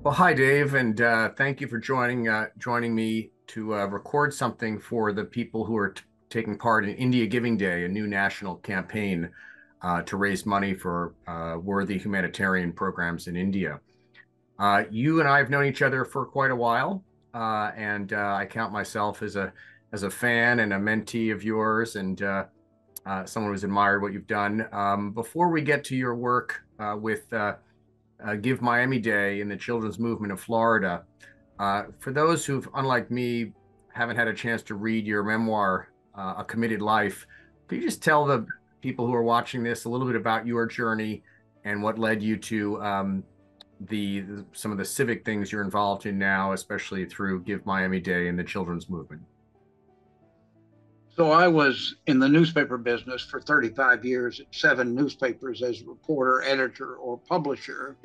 Well, hi, Dave, and thank you for joining me to record something for the people who are taking part in India Giving Day, a new national campaign to raise money for worthy humanitarian programs in India. You and I have known each other for quite a while, and I count myself as a fan and a mentee of yours, and someone who's admired what you've done. Before we get to your work with Give Miami Day in the children's movement of Florida. For those who've, unlike me, haven't had a chance to read your memoir, A Committed Life, could you just tell the people who are watching this a little bit about your journey and what led you to the some of the civic things you're involved in now, especially through Give Miami Day and the children's movement? So I was in the newspaper business for 35 years at 7 newspapers as reporter, editor, or publisher.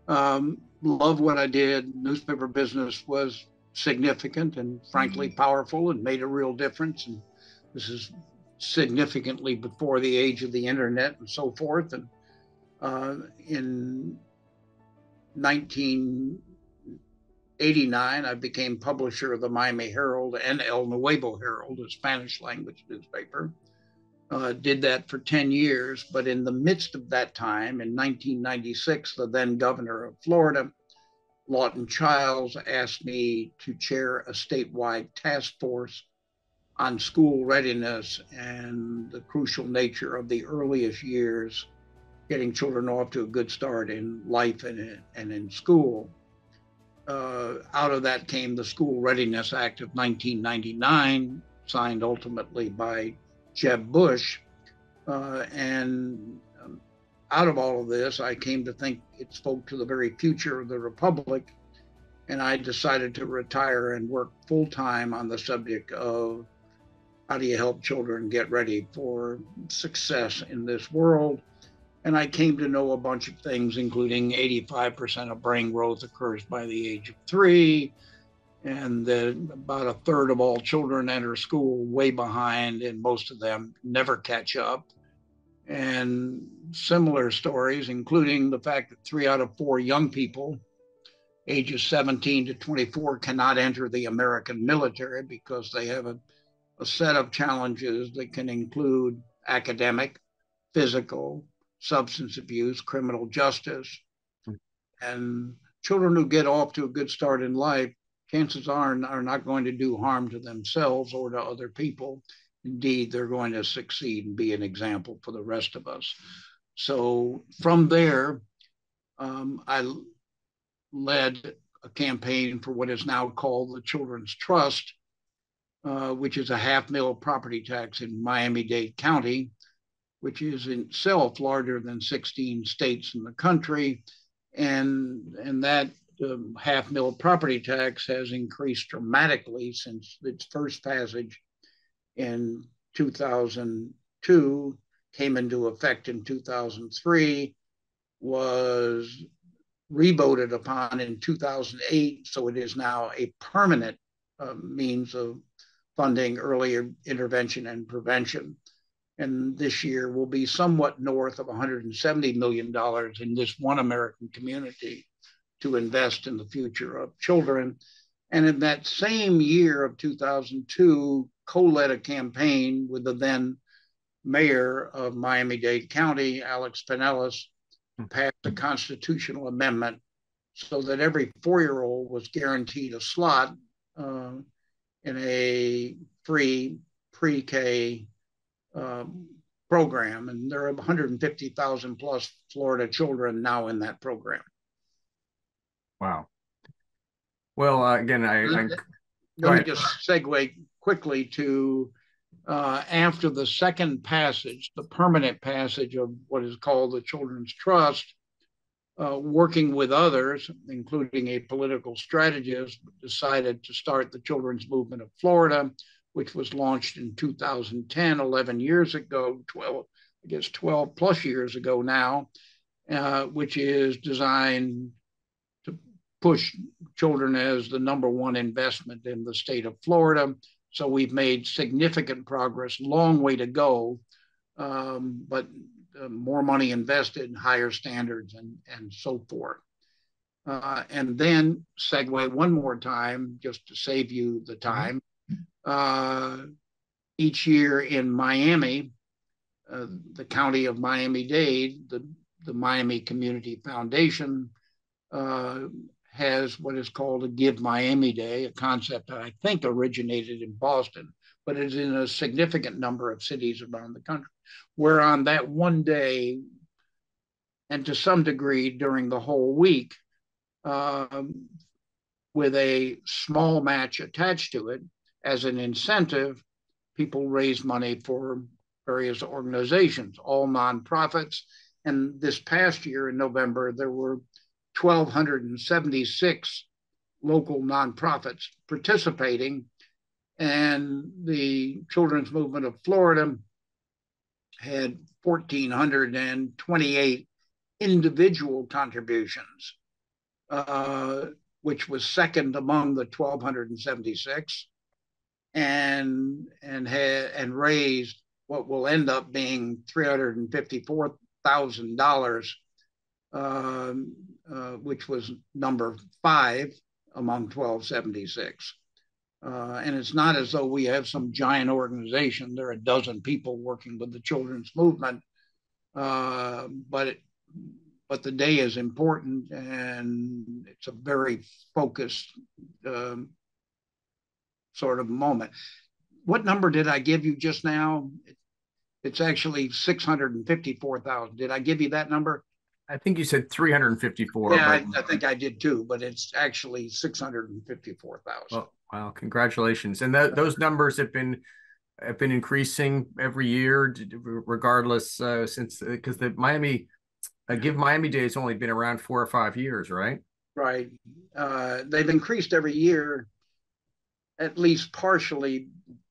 Loved what I did. Newspaper business was significant and frankly powerful and made a real difference. And this is significantly before the age of the internet and so forth. And in 1989, I became publisher of the Miami Herald and El Nuevo Herald, a Spanish language newspaper. Did that for 10 years. But in the midst of that time, in 1996, the then governor of Florida, Lawton Chiles, asked me to chair a statewide task force on school readiness and the crucial nature of the earliest years, getting children off to a good start in life and in school. Out of that came the School Readiness Act of 1999, signed ultimately by Jeb Bush. And out of all of this, I came to think it spoke to the very future of the Republic. And I decided to retire and work full time on the subject of how do you help children get ready for success in this world. And I came to know a bunch of things, including 85% of brain growth occurs by the age of 3, and that about a third of all children enter school way behind, and most of them never catch up. And similar stories, including the fact that 3 out of 4 young people, ages 17 to 24, cannot enter the American military because they have a set of challenges that can include academic, physical, substance abuse, criminal justice. And children who get off to a good start in life, chances are not going to do harm to themselves or to other people. Indeed, they're going to succeed and be an example for the rest of us. So from there, I led a campaign for what is now called the Children's Trust, which is a half-mil property tax in Miami-Dade County, which is in itself larger than 16 states in the country. And that half-mil property tax has increased dramatically since its first passage in 2002, came into effect in 2003, was revoted upon in 2008. So it is now a permanent means of funding early intervention and prevention. And this year will be somewhat north of $170 million in this one American community to invest in the future of children. And in that same year of 2002, co-led a campaign with the then mayor of Miami-Dade County, Alex Pinellas, passed a constitutional amendment so that every 4-year-old was guaranteed a slot in a free pre-K program. And there are 150,000 plus Florida children now in that program. Wow. Well, again, let me just segue quickly to after the second passage, the permanent passage of what is called the Children's Trust, working with others, including a political strategist, decided to start the Children's Movement of Florida, which was launched in 2010, 11 years ago, 12 plus years ago now, which is designed to push children as the #1 investment in the state of Florida. So we've made significant progress, long way to go, but more money invested, higher standards, and so forth. And then segue one more time, just to save you the Mhm. time. Uh, each year in Miami, the county of Miami-Dade, the Miami Community Foundation uh, has what is called a Give Miami Day, a concept that I think originated in Boston, but is in a significant number of cities around the country, where on that one day, and to some degree during the whole week, um, with a small match attached to it as an incentive, people raise money for various organizations, all nonprofits. And this past year in November, there were 1,276 local nonprofits participating. And the Children's Movement of Florida had 1,428 individual contributions, uh, which was second among the 1,276, and raised what will end up being $354,000, which was number 5 among 1276. And it's not as though we have some giant organization. There are a dozen people working with the children's movement, uh, but it, but the day is important, and it's a very focused um, sort of moment. What number did I give you just now? It's actually 654,000. Did I give you that number? I think you said 354, Yeah, but I think I did too, but it's actually 654,000. well, wow, congratulations. And those numbers have been increasing every year, regardless, since because the Miami Give Miami Day has only been around 4 or 5 years, right? Right. They've increased every year, at least partially,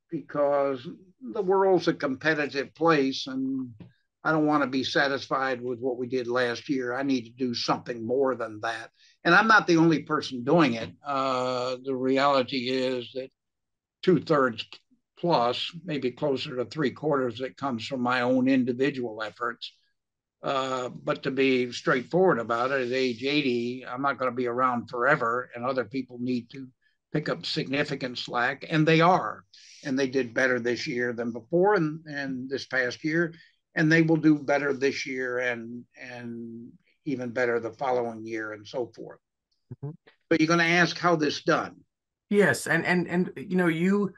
because the world's a competitive place, and I don't want to be satisfied with what we did last year. I need to do something more than that. And I'm not the only person doing it. The reality is that 2/3 plus, maybe closer to 3/4, that comes from my own individual efforts. But to be straightforward about it, at age 80, I'm not going to be around forever, and other people need to pick up significant slack, and they are. And they did better this year than before, and this past year, and they will do better this year, and even better the following year, and so forth. Mhm. But you're going to ask how this done. Yes, and you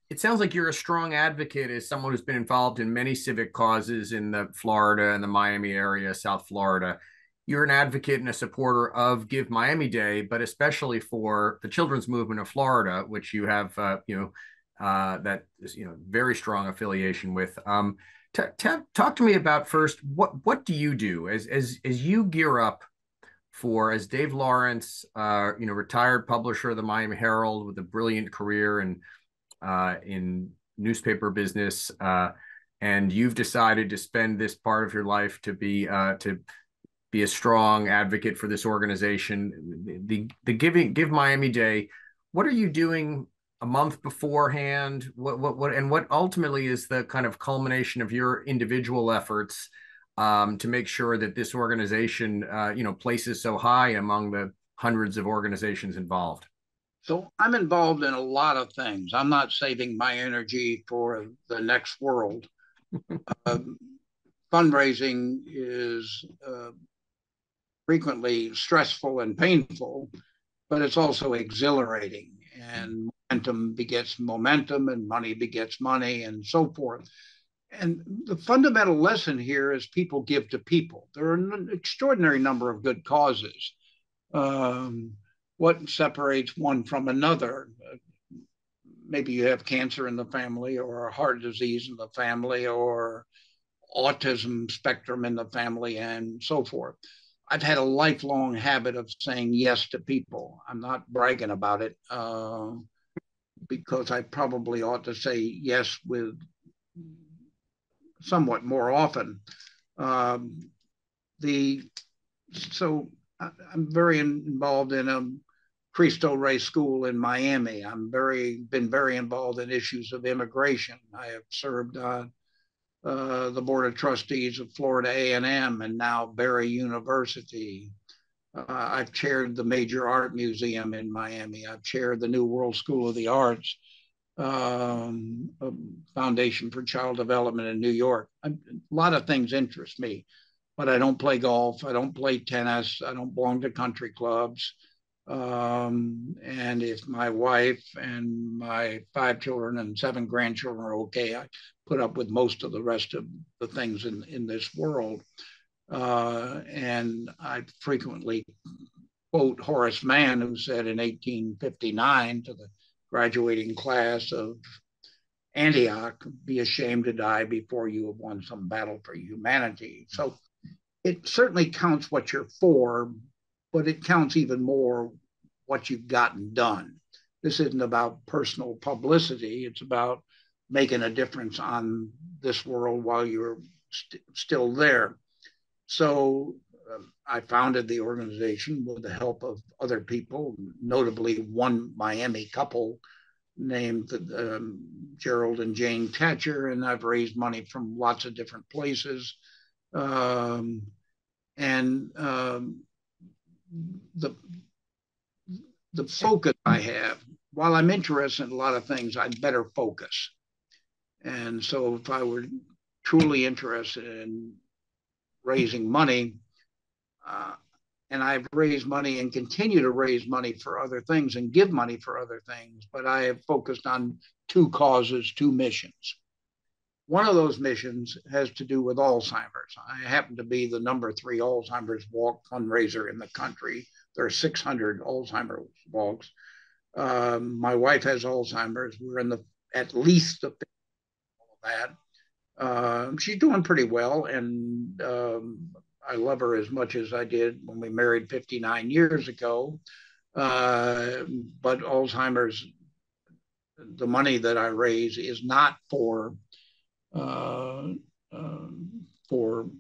it sounds like you're a strong advocate as someone who's been involved in many civic causes in the Florida and the Miami area, South Florida. You're an advocate and a supporter of Give Miami Day, but especially for the children's movement of Florida, which you have, that is, very strong affiliation with. Talk to me about first what do you do as you gear up for as Dave Lawrence, retired publisher of the Miami Herald with a brilliant career in newspaper business, and you've decided to spend this part of your life to be a strong advocate for this organization. The Give Miami Day. What are you doing a month beforehand? What ultimately is the kind of culmination of your individual efforts to make sure that this organization, places so high among the hundreds of organizations involved? So I'm involved in a lot of things. I'm not saving my energy for the next world. Um, Fundraising is frequently stressful and painful, but it's also exhilarating. And momentum begets momentum, and money begets money, and so forth. And the fundamental lesson here is people give to people. There are an extraordinary number of good causes. Um, what separates one from another? Maybe you have cancer in the family, or a heart disease in the family, or autism spectrum in the family, and so forth. I've had a lifelong habit of saying yes to people. I'm not bragging about it, because I probably ought to say yes with somewhat more often. Um, the so I'm very involved in a Cristo Rey school in Miami. Been very involved in issues of immigration. I have served on the board of trustees of Florida A&M and now Barry University. I've chaired the major art museum in Miami. I've chaired the New World School of the Arts, Foundation for Child Development in New York. A lot of things interest me, but I don't play golf. I don't play tennis. I don't belong to country clubs. And if my wife and my 5 children and 7 grandchildren are okay, I put up with most of the rest of the things in this world. And I frequently quote Horace Mann, who said in 1859 to the graduating class of Antioch, be ashamed to die before you have won some battle for humanity. So it certainly counts what you're for, but it counts even more what you've gotten done. This isn't about personal publicity. It's about making a difference on this world while you're still there. So I founded the organization with the help of other people, notably one Miami couple named Gerald and Jane Thatcher, and I've raised money from lots of different places. And the the focus I have, while I'm interested in a lot of things, I'd better focus. And so if I were truly interested in raising money, and I've raised money and continue to raise money for other things and give money for other things, but I have focused on 2 causes, 2 missions. One of those missions has to do with Alzheimer's. I happen to be the #3 Alzheimer's walk fundraiser in the country. There are 600 Alzheimer's walks. My wife has Alzheimer's. We're in the at least the of that. She's doing pretty well, and I love her as much as I did when we married 59 years ago. But Alzheimer's, the money that I raise is not uh, for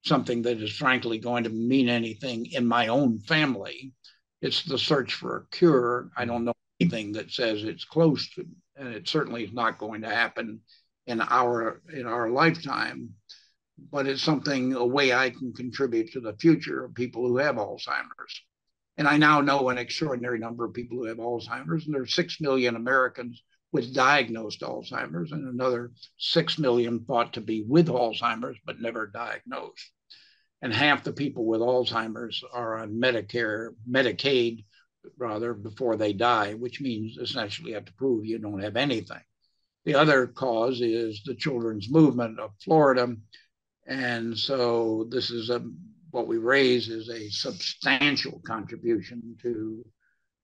something that is frankly going to mean anything in my own family. It's the search for a cure. I don't know anything that says it's close to, and it certainly is not going to happen in our lifetime. But it's something, a way I can contribute to the future of people who have Alzheimer's. And I now know an extraordinary number of people who have Alzheimer's, and there are 6 million Americans with diagnosed Alzheimer's, and another 6 million thought to be with Alzheimer's but never diagnosed. And half the people with Alzheimer's are on Medicaid rather, before they die, which means essentially you have to prove you don't have anything. The other cause is the children's movement of Florida. And so this is what we raise is a substantial contribution to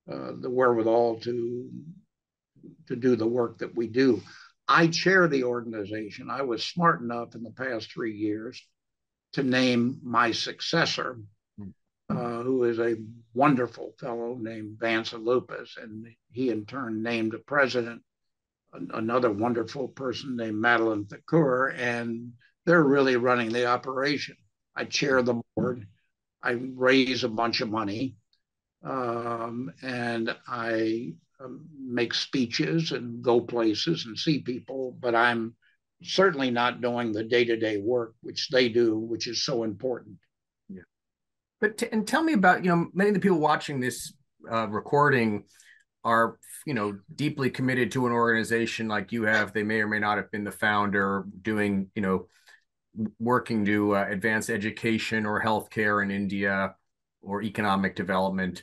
the wherewithal to do the work that we do. I chair the organization. I was smart enough in the past 3 years to name my successor, who is a wonderful fellow named Vance Lupus, and he in turn named a president, another wonderful person named Madeline Thakur, and they're really running the operation. I chair the board. I raise a bunch of money, and I make speeches and go places and see people, but I'm certainly not doing the day-to-day work, which they do, which is so important. Yeah. But and tell me about, many of the people watching this recording are, deeply committed to an organization like you have. They may or may not have been the founder, doing, working to advance education or healthcare in India or economic development.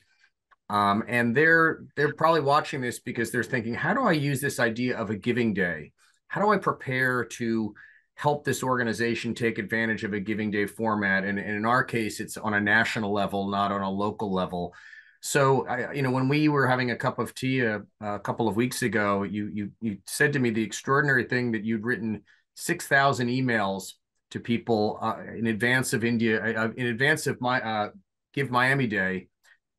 And they're probably watching this because they're thinking, how do I use this idea of a giving day? How do I prepare to help this organization take advantage of a giving day format? And in our case, it's on a national level, not on a local level. So, when we were having a cup of tea a couple of weeks ago, you said to me the extraordinary thing that you'd written 6,000 emails to people in advance of my Give Miami Day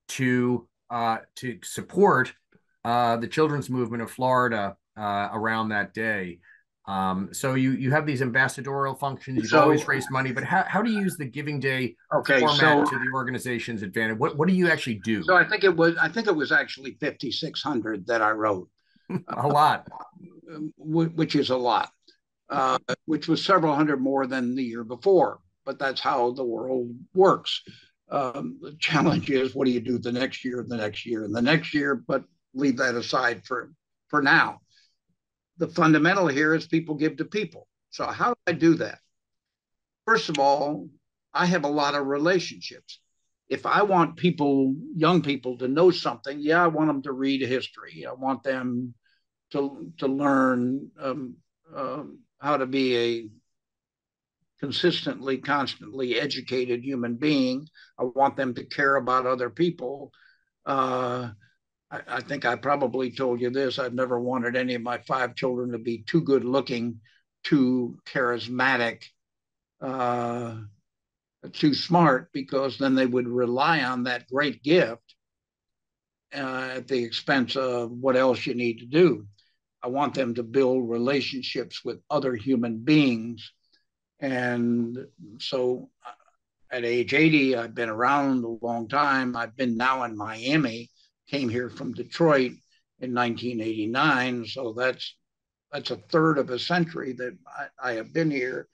to support the children's movement of Florida around that day. So you have these ambassadorial functions. You've always raised money, but how do you use the Giving Day format to the organization's advantage? What do you actually do? So I think it was actually 5,600 that I wrote. A lot, which is a lot, which was several hundred more than the year before. But that's how the world works. The challenge is, what do you do the next year, the next year, and the next year? But leave that aside for now. The fundamental here is people give to people. So how do I do that? First of all, I have a lot of relationships. If I want people, young people, to know something, yeah, I want them to read history. I want them to learn how to be a consistently, constantly educated human being. I want them to care about other people. Uh, I think I probably told you this. I've never wanted any of my 5 children to be too good looking, too charismatic, uh, too smart, because then they would rely on that great gift at the expense of what else you need to do. I want them to build relationships with other human beings. And so at age 80, I've been around a long time. I've been now in Miami, came here from Detroit in 1989. So that's a third of a century that I have been here.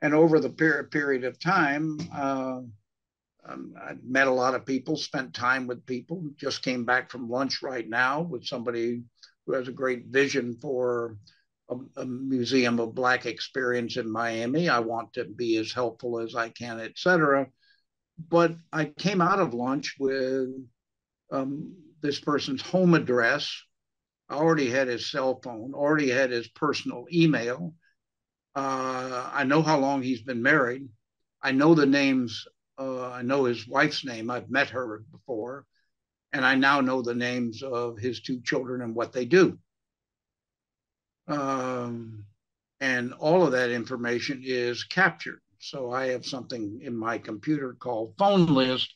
And over the period of time, I've met a lot of people, spent time with people. Just came back from lunch right now with somebody who has a great vision for a museum of Black experience in Miami. I want to be as helpful as I can, etc. But I came out of lunch with this person's home address. I already had his cell phone, already had his personal email. I know how long he's been married. I know the names. I know his wife's name. I've met her before. And I now know the names of his 2 children and what they do. Um, and all of that information is captured. So I have something in my computer called Phone List,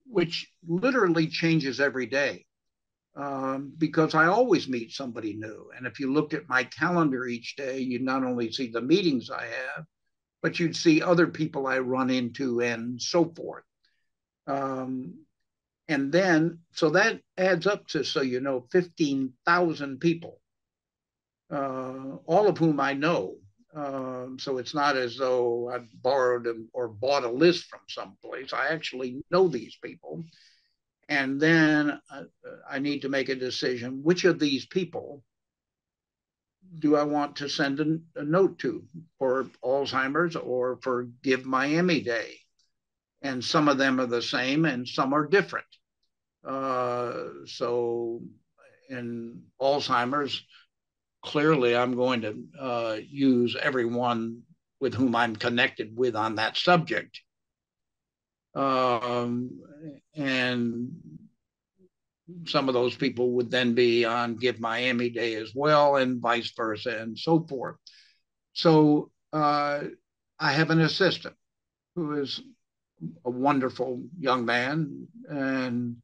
which literally changes every day, because I always meet somebody new. And if you looked at my calendar each day, you'd not only see the meetings I have, but you'd see other people I run into and so forth. Um, and then, so that adds up to, so you know, 15,000 people, all of whom I know. So it's not as though I borrowed or bought a list from someplace. I actually know these people. And then I need to make a decision, which of these people do I want to send a note to for Alzheimer's or for Give Miami Day? And some of them are the same and some are different. So in Alzheimer's, clearly I'm going to use everyone with whom I'm connected with on that subject. And some of those people would then be on Give Miami Day as well, and vice versa, and so forth. So I have an assistant who is a wonderful young man and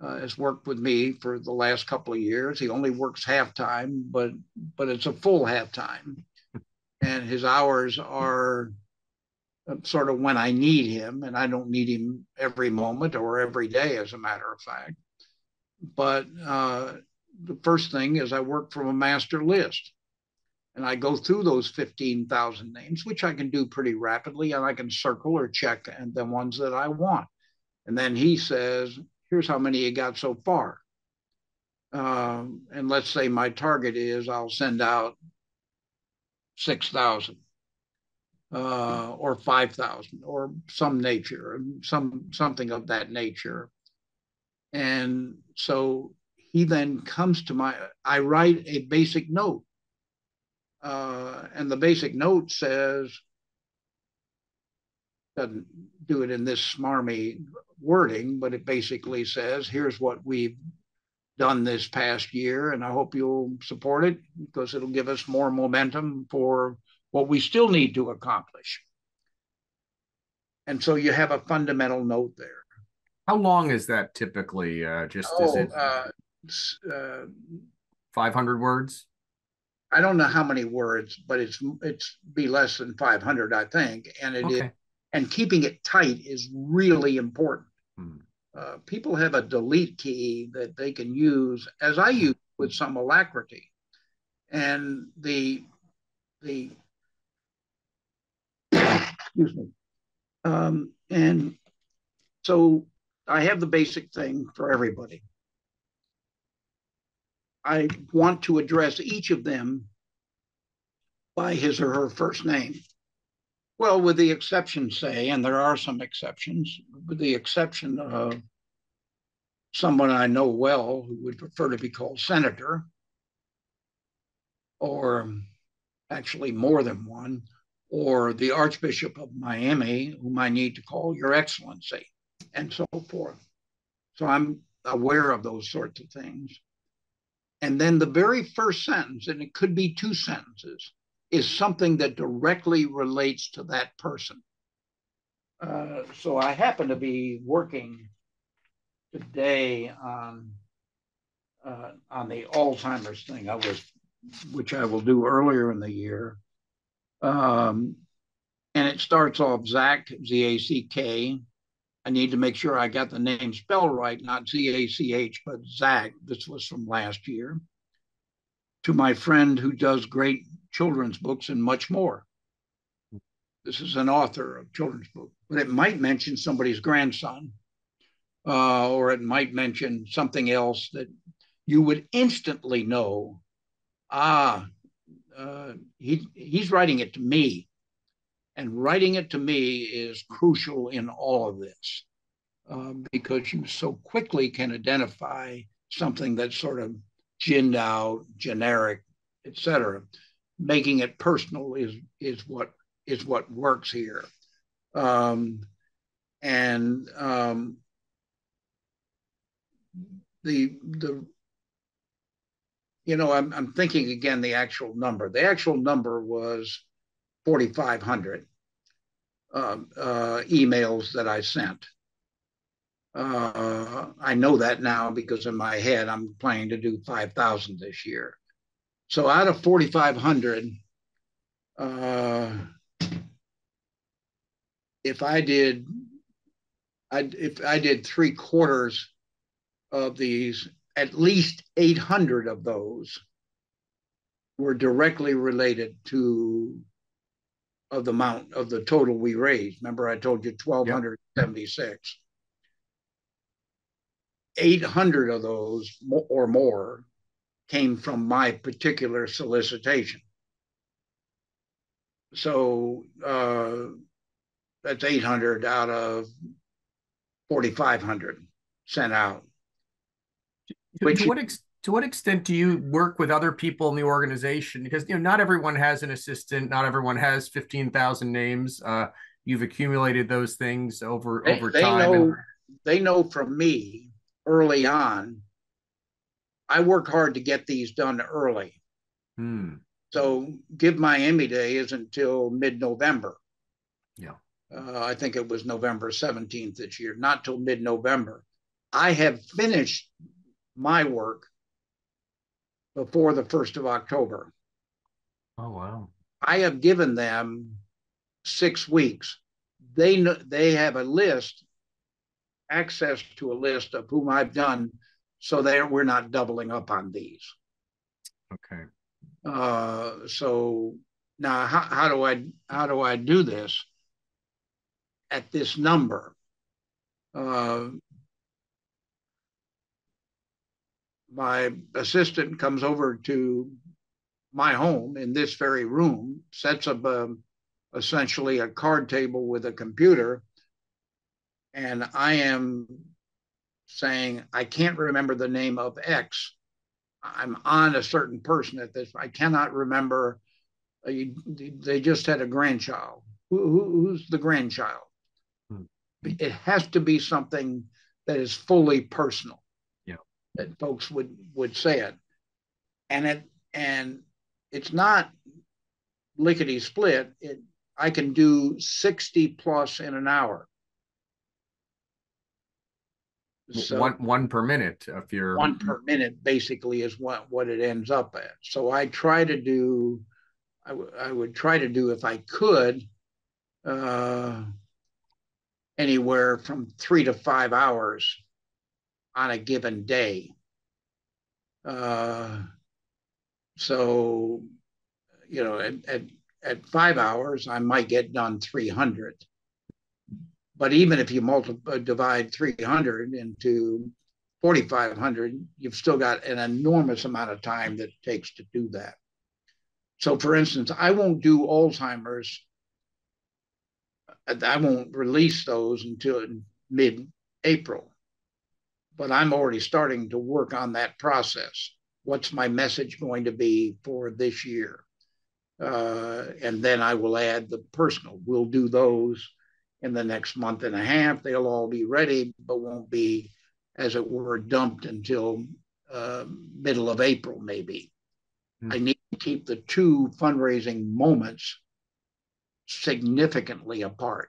has worked with me for the last couple of years. He only works half time, but it's a full half time, and his hours are sort of when I need him, and I don't need him every moment or every day, as a matter of fact. But the first thing is I work from a master list. And I go through those 15,000 names, which I can do pretty rapidly, and I can circle or check and the ones that I want. And then he says, here's how many you got so far. And let's say my target is I'll send out 6,000 or 5,000 or some nature, something of that nature. And so he then comes to I write a basic note. And the basic note says, doesn't do it in this smarmy wording, but it basically says, here's what we've done this past year, and I hope you'll support it because it'll give us more momentum for what we still need to accomplish. And so you have a fundamental note there. How long is that typically? Is it Uh, 500 words? I don't know how many words, but it's be less than 500, I think, and it is. Okay. And keeping it tight is really important. Hmm. People have a delete key that they can use, as I use with some alacrity, and the excuse me, and So I have the basic thing for everybody. I want to address each of them by his or her first name. Well, with the exception, say, and there are some exceptions, with the exception of someone I know well who would prefer to be called Senator, or actually more than one, or the Archbishop of Miami, whom I need to call Your Excellency, and so forth. So I'm aware of those sorts of things. And then the very first sentence, and it could be two sentences, is something that directly relates to that person. So I happen to be working today on the Alzheimer's thing, which I will do earlier in the year. Um, and it starts off Zach, Z-A-C-K. I need to make sure I got the name spelled right, not Z-A-C-H, but Zach. This was from last year. To my friend who does great children's books and much more. This is an author of children's books, but it might mention somebody's grandson, or it might mention something else that you would instantly know. He's writing it to me, and writing it to me is crucial in all of this, because you so quickly can identify something that's sort of ginned out, generic, etc. Making it personal is what works here. And the I'm thinking again the actual number. The actual number was 4,500 emails that I sent. I know that now because in my head I'm planning to do 5,000 this year. So out of 4,500, if I did, if I did 3/4 of these, at least 800 of those were directly related to of the amount of the total we raised. Remember, I told you 1,276. 800 of those or more came from my particular solicitation. So that's 800 out of 4,500 sent out. To what extent do you work with other people in the organization? Because not everyone has an assistant, not everyone has 15,000 names. You've accumulated those things over time. They know from me early on. I work hard to get these done early. So Give Miami Day isn't until mid-November. Yeah. I think it was November 17th this year, not till mid-November. I have finished my work before the 1st of October. Oh, wow. I have given them 6 weeks. They have a list, access to a list of whom I've done, so we're not doubling up on these. Okay. So now how do I do this at this number? My assistant comes over to my home in this very room, sets up essentially a card table with a computer, and I am saying, I can't remember the name of X. I'm on a certain person at this. I cannot remember. They just had a grandchild. Who's the grandchild? It has to be something that is fully personal. Yeah. That folks would say it, and it's not lickety split. I can do 60 plus in an hour. So one per minute if you're one per minute basically is what it ends up at. So I try to do, I would try to do, if I could, anywhere from 3 to 5 hours on a given day. So, at 5 hours, I might get done 300. but even if you divide 300 into 4,500, you've still got an enormous amount of time that it takes to do that. So, for instance, I won't do Alzheimer's. I won't release those until mid-April, but I'm already starting to work on that process. What's my message going to be for this year? And then I will add the personal. We'll do those in the next month and a half. They'll all be ready, but won't be, as it were, dumped until middle of April, maybe. I need to keep the two fundraising moments significantly apart.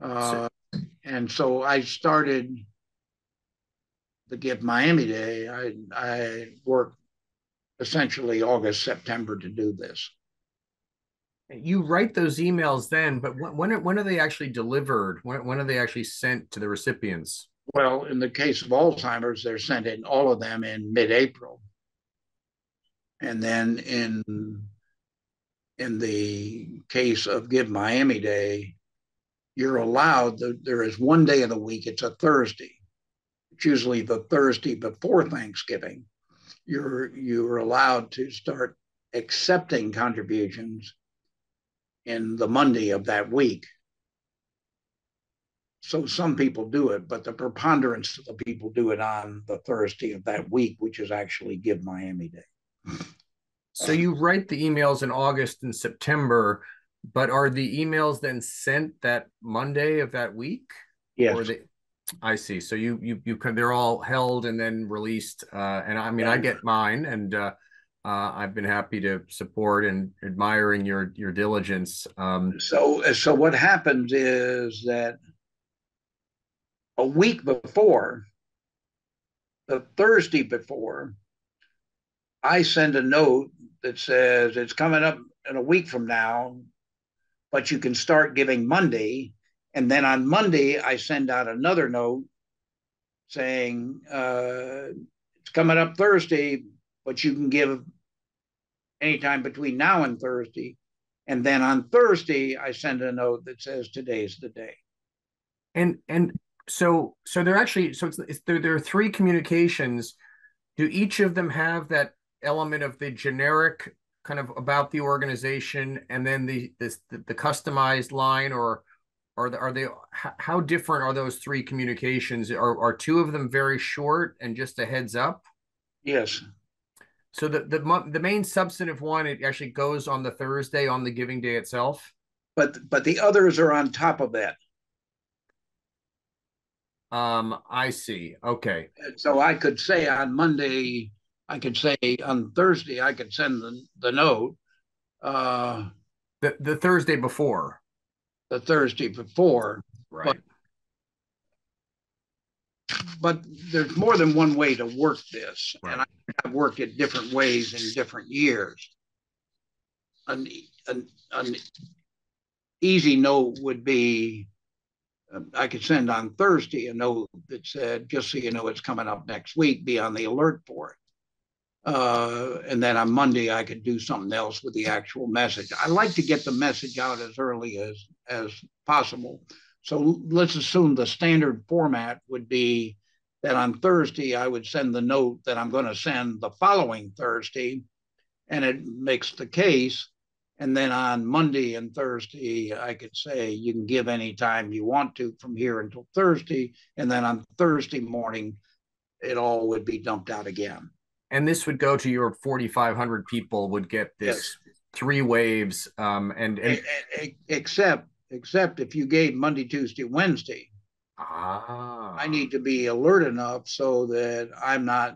And so I started the Give Miami Day. I worked essentially August, September to do this. You write those emails then, but when are they actually delivered? When are they actually sent to the recipients? Well, in the case of Alzheimer's, they're sent in all of them in mid-April. And then in the case of Give Miami Day, you're allowed, there is one day of the week, it's a Thursday. It's usually the Thursday before Thanksgiving. You're allowed to start accepting contributions in the Monday of that week. So some people do it, but the preponderance of the people do it on the Thursday of that week, which is actually Give Miami Day. So you write the emails in August and September, but are the emails then sent that Monday of that week? Yes. Or I see. So they're all held and then released. And I mean, I get mine, and I've been happy to support and admiring your diligence. So what happens is that a week before, the Thursday before, I send a note that says it's coming up in a week from now, but you can start giving Monday. And then on Monday, I send out another note saying it's coming up Thursday, but you can give anytime between now and Thursday. And then on Thursday, I send a note that says today's the day. And so they're actually, so there are three communications. Do each of them have that element of the generic kind of about the organization, and then the customized line, or are they, how different are those three communications? Are two of them very short and just a heads up? Yes. So the main substantive one, it actually goes on the Thursday on the giving day itself. But the others are on top of that. I see. Okay. So I could say on Monday, I could say on Thursday, I could send the note. The Thursday before. The Thursday before. Right. But there's more than one way to work this. Right. And I've worked it different ways in different years. An easy note would be, I could send on Thursday a note that said, just so you know, it's coming up next week, be on the alert for it. And then on Monday, I could do something else with the actual message. I like to get the message out as early as possible. So let's assume the standard format would be that on Thursday, I would send the note that I'm going to send the following Thursday, and it makes the case. And then on Monday and Thursday, I could say you can give any time you want to from here until Thursday. And then on Thursday morning, it all would be dumped out again. And this would go to your 4,500 people would get this three waves. Except if you gave Monday, Tuesday, Wednesday, I need to be alert enough so that I'm not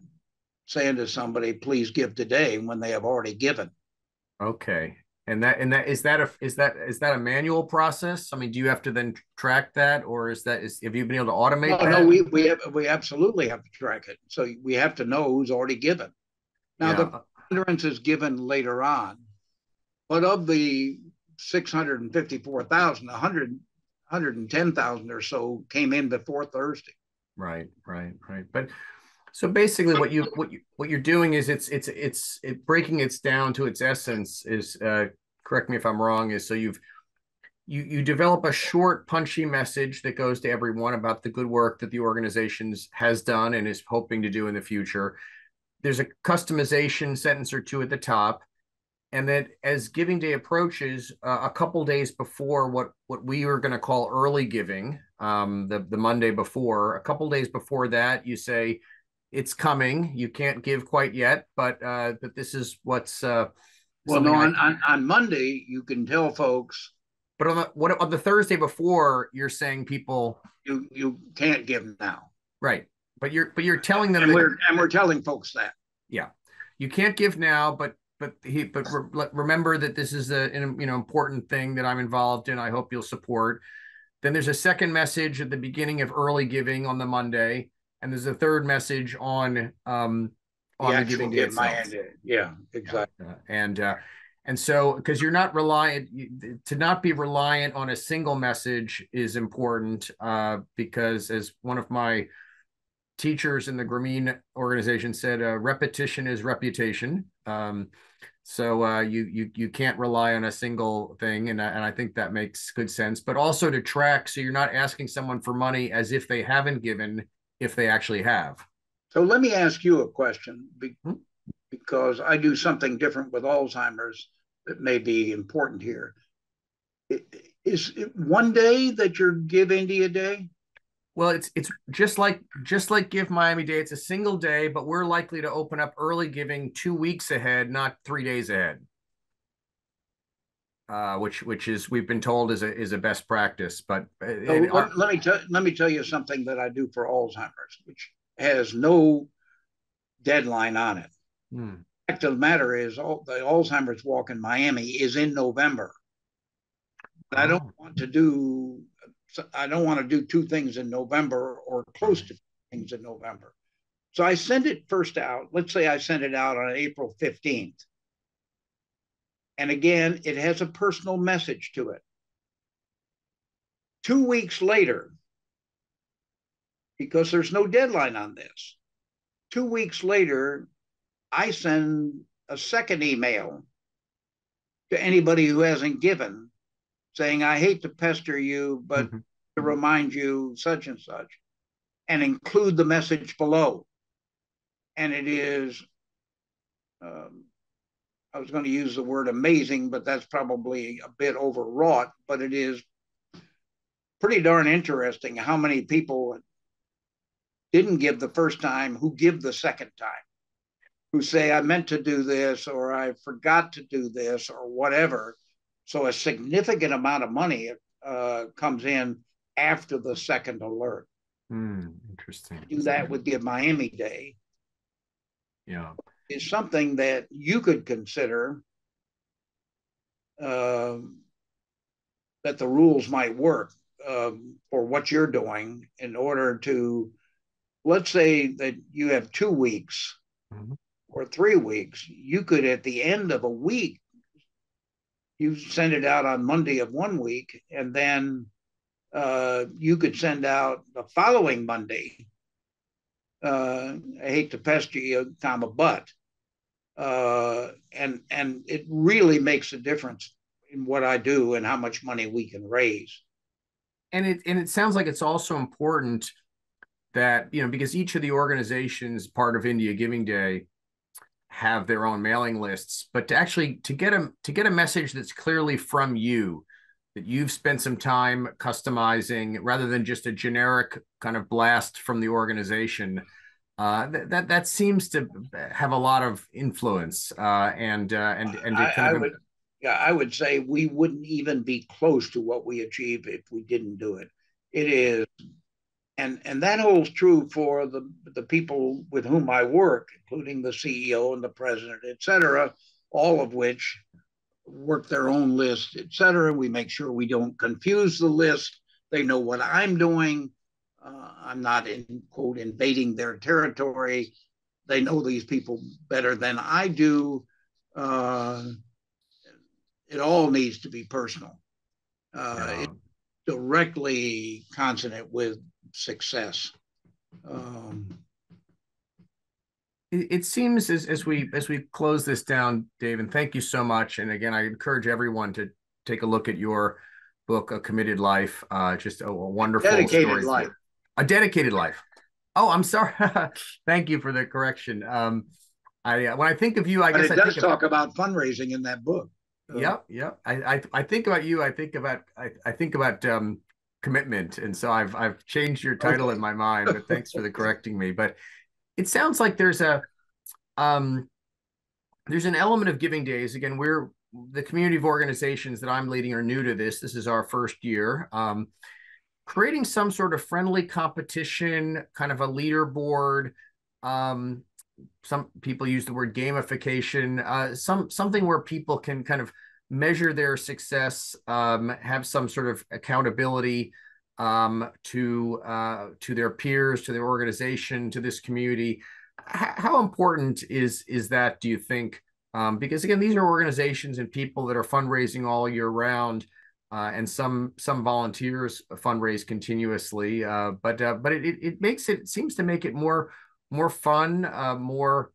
saying to somebody, please give today when they have already given. Okay. And that is that a manual process? I mean, do you have to then track that, or have you been able to automate that? No, we absolutely have to track it. So we have to know who's already given. Now the preponderance is given later on, but of the 654,000, 110,000 or so came in before Thursday. Right. But so basically, what you're doing is it's breaking it down to its essence is, correct me if I'm wrong, is so you develop a short, punchy message that goes to everyone about the good work that the organization has done and is hoping to do in the future. There's a customization sentence or two at the top, and that as Giving Day approaches, a couple days before what we are going to call early giving, the Monday before, a couple days before that, you say it's coming. You can't give quite yet, but this is what's Well, no, something I. on Monday, you can tell folks But on the Thursday before, you're saying people you can't give now. right, but you're telling them And that we're telling folks that. yeah, you can't give now, remember that this is an important thing that I'm involved in. I hope you'll support. Then there's a second message at the beginning of early giving on the Monday, and there's a third message The on the actual Giving Day give my itself. end. Yeah, Yeah. exactly. And so because you're not reliant to not be reliant on a single message is important because as one of my teachers in the Grameen organization said, repetition is reputation. So you can't rely on a single thing, and I think that makes good sense. But also to track, so you're not asking someone for money as if they haven't given, if they actually have. So let me ask you a question Hmm? because I do something different with Alzheimer's that may be important here. Is it one day that you're Give India Day? Well, it's just like Give Miami Day. It's a single day, but we're likely to open up early giving 2 weeks ahead, not 3 days ahead. Which is we've been told is a best practice. But So and our, let me tell you something that I do for Alzheimer's, which has no deadline on it. hmm. The fact of the matter is, the Alzheimer's Walk in Miami is in November. I don't Oh, want to do I don't want to do two things in November or close right. to things in November. So I send it first out. Let's say I send it out on April 15th. And again, it has a personal message to it. 2 weeks later, because there's no deadline on this, 2 weeks later, I send a second email to anybody who hasn't given saying, I hate to pester you, but Mhm. to remind you such and such, and include the message below. And it is, um, I was going to use the word amazing, but that's probably a bit overwrought, but it is pretty darn interesting how many people didn't give the first time who give the second time, who say, I meant to do this, or I forgot to do this, or whatever. So a significant amount of money comes in after the second alert. Interesting. Do that with Give Miami Day Yeah. is something that you could consider um, that the rules might work for what you're doing in order to, let's say that you have 2 weeks Mhm. or 3 weeks, you could at the end of a week, you send it out on Monday of one week, and then you could send out the following Monday. I hate to pester you, comma, but and it really makes a difference in what I do and how much money we can raise. And it sounds like it's also important that because each of the organizations part of India Giving Day have their own mailing lists, but to get a message that's clearly from you, that you've spent some time customizing rather than just a generic kind of blast from the organization. That seems to have a lot of influence, and to kind I of would, yeah, I would say we wouldn't even be close to what we achieve if we didn't do it. It is, and that holds true for the people with whom I work, including the CEO and the president, et cetera, all of which work their own list, et cetera. We make sure we don't confuse the list. They know what I'm doing. I'm not in quote invading their territory. They know these people better than I do. Uh, it all needs to be personal. yeah. It's directly consonant with success. Um, It seems as we close this down, Dave, and thank you so much. And again, I encourage everyone to take a look at your book, A Committed Life. Just a wonderful Dedicated story. life. A dedicated life. Oh, I'm sorry. Thank you for the correction. I when I think of you, I But guess it I does think of talk about fundraising in that book. yep, yep. I think about you. I think about commitment, and so I've changed your title in Okay. my mind. But thanks for the correcting me. But it sounds like um there's an element of giving days. Again, we're the community of organizations that I'm leading are new to this. This is our first year. Creating some sort of friendly competition, kind of a leaderboard. Um, some people use the word gamification. Something where people can kind of measure their success, have some sort of accountability to their peers, to their organization, to this community. How important is that? Do you think? Because again, these are organizations and people that are fundraising all year round and some volunteers fundraise continuously. But it makes it seems to make it more fun, more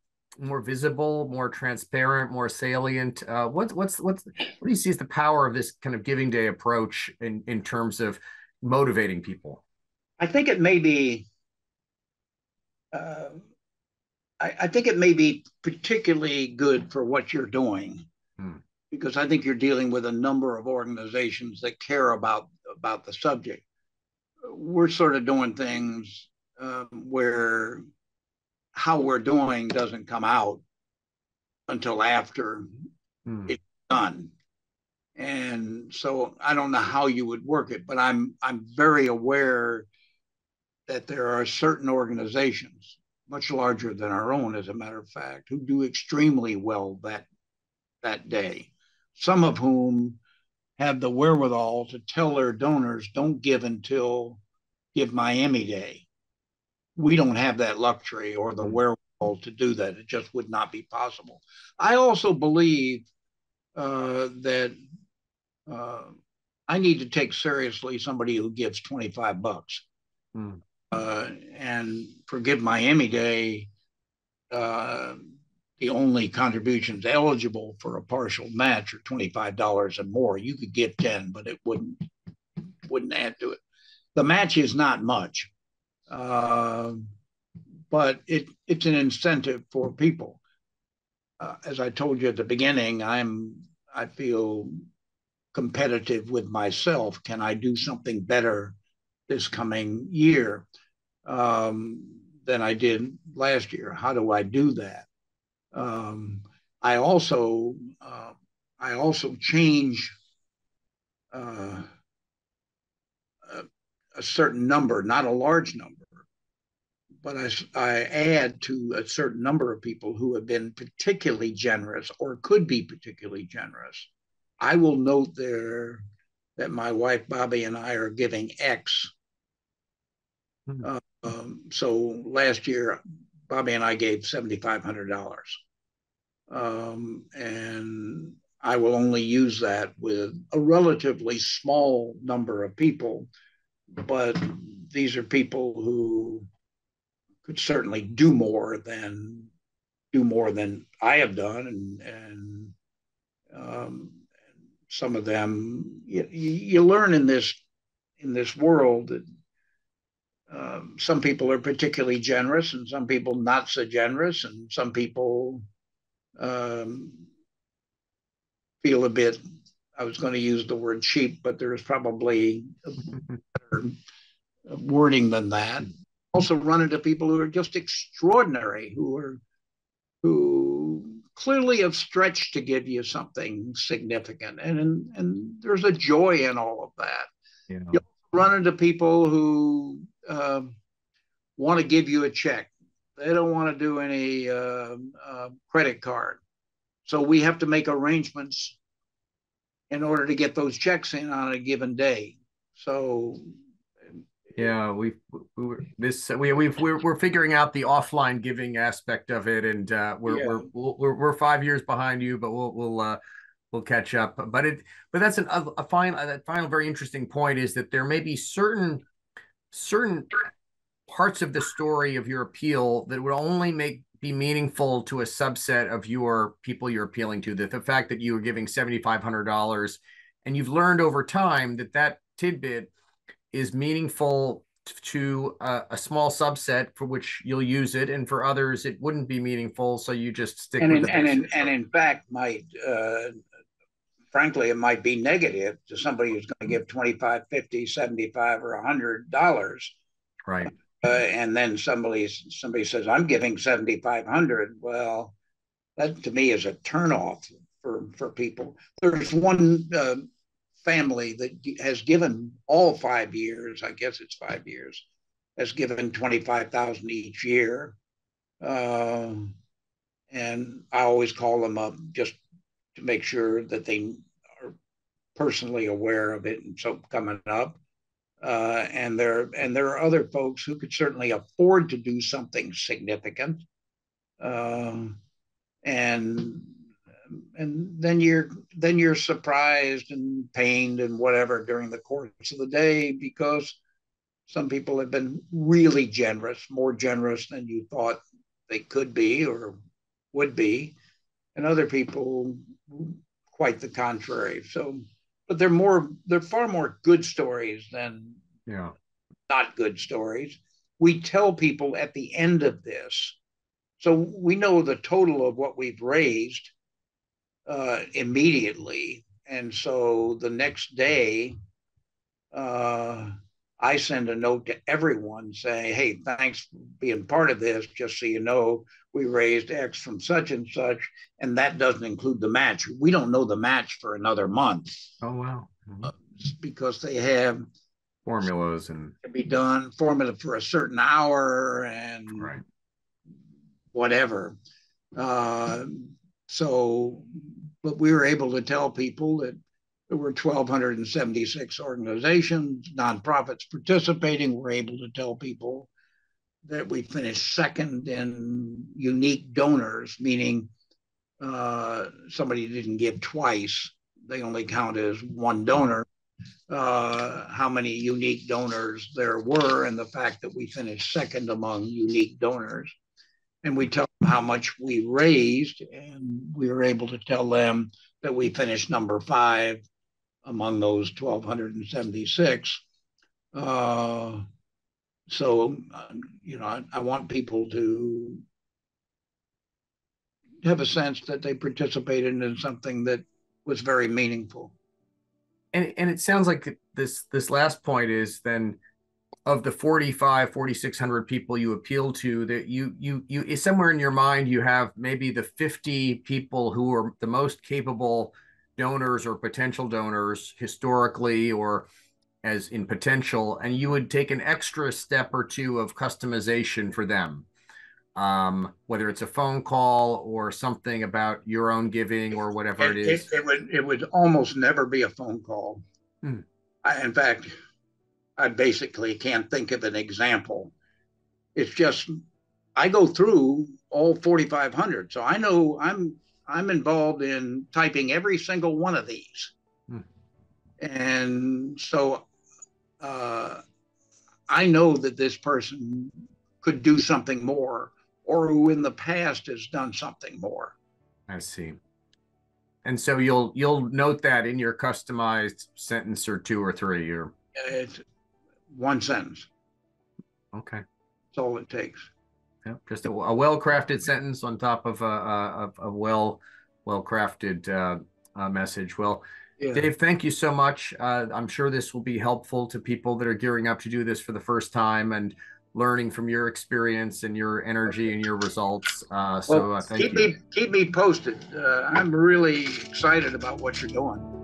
visible, more transparent, more salient. What do you see as the power of this kind of Giving Day approach in terms of motivating people? I think it may be. Uh, I think it may be particularly good for what you're doing Hmm. because I think you're dealing with a number of organizations that care about the subject. We're sort of doing things where how we're doing doesn't come out until after Hmm. it's done. And so I don't know how you would work it, but I'm very aware that there are certain organizations, much larger than our own, as a matter of fact, who do extremely well that day. Some of whom have the wherewithal to tell their donors, don't give until Give Miami Day. We don't have that luxury or the Hmm. wherewithal to do that. It just would not be possible. I also believe that uh, I need to take seriously somebody who gives $25. Hmm. And for Give Miami Day, uh, the only contributions eligible for a partial match are $25 and more. You could give 10, but it wouldn't add to it. The match is not much, uh, but it's an incentive for people. As I told you at the beginning, I feel competitive with myself. Can I do something better this coming year than I did last year? How do I do that? Um, I also I also change uh, a, a certain number, not a large number, but I add to a certain number of people who have been particularly generous or could be particularly generous. I will note there that my wife Bobby and I are giving X. Hmm. So last year, Bobby and I gave $7,500, and I will only use that with a relatively small number of people, but these are people who could certainly do more than I have done, and um, some of them you learn in this world that some people are particularly generous and some people not so generous, and some people um, feel a bit. I was going to use the word cheap, but there's probably a better wording than that. Also, run into people who are just extraordinary, who clearly have stretched to give you something significant, and there's a joy in all of that. Yeah. You'll run into people who want to give you a check. They don't want to do any credit card, so we have to make arrangements in order to get those checks in on a given day. So Yeah, we were this we're figuring out the offline giving aspect of it, and yeah, we're 5 years behind you, but we'll catch up. But that's a final very interesting point is that there may be certain parts of the story of your appeal that would only be meaningful to a subset of your people you're appealing to. That the fact that you were giving $7,500 And you've learned over time that that tidbit is meaningful to a small subset for which you'll use it, and for others it wouldn't be meaningful. So you just stick And with in the basics. and in fact, might frankly, it might be negative to somebody who's going to give 25, 50, 75, or $100. Right. And then somebody says, I'm giving 7,500. Well, that to me is a turnoff for people. There's one family that has given all 5 years, I guess it's 5 years, has given 25,000 each year. Uh, and I always call them up just to make sure that they are personally aware of it. And so coming up, and there are other folks who could certainly afford to do something significant, uh, and then you're surprised and pained and whatever during the course of the day, because some people have been really generous, more generous than you thought they could be or would be, and other people quite the contrary. So, but they're far more good stories than Yeah. not good stories. We tell people at the end of this, so we know the total of what we've raised immediately, and so the next day, uh, I send a note to everyone saying, "Hey, thanks for being part of this. Just so you know, we raised X from such and such, and that doesn't include the match. We don't know the match for another month Oh, wow. Mm-hmm. because they have Formulas and to be done formula for a certain hour and right. whatever." Uh, so, but we were able to tell people that there were 1,276 organizations, nonprofits participating. We're able to tell people that we finished second in unique donors, meaning somebody didn't give twice. They only count as one donor. How many unique donors there were, and the fact that we finished second among unique donors. And we tell them how much we raised, and we were able to tell them that we finished number 5 among those 1,276. So, I want people to have a sense that they participated in something that was very meaningful. And it sounds like this last point is then, of the 4,600 people you appeal to, that you somewhere in your mind you have maybe the 50 people who are the most capable donors or potential donors historically, or as in potential, and you would take an extra step or two of customization for them, whether it's a phone call or something about your own giving or whatever it It, it, is. it would almost never be a phone call. Hmm. In fact, I basically can't think of an example. It's just I go through all 4,500, so I know I'm involved in typing every single one of these, Hmm. and so uh, I know that this person could do something more, or who in the past has done something more. I see. And so you'll note that in your customized sentence or two or three, or It's one sentence. okay. That's all it takes. Yeah, just a well-crafted sentence on top of a well-crafted message. Well, Yeah. Dave, thank you so much. I'm sure this will be helpful to people that are gearing up to do this for the first time and learning from your experience and your energy and your results. Well, Thank you. keep me posted. I'm really excited about what you're doing.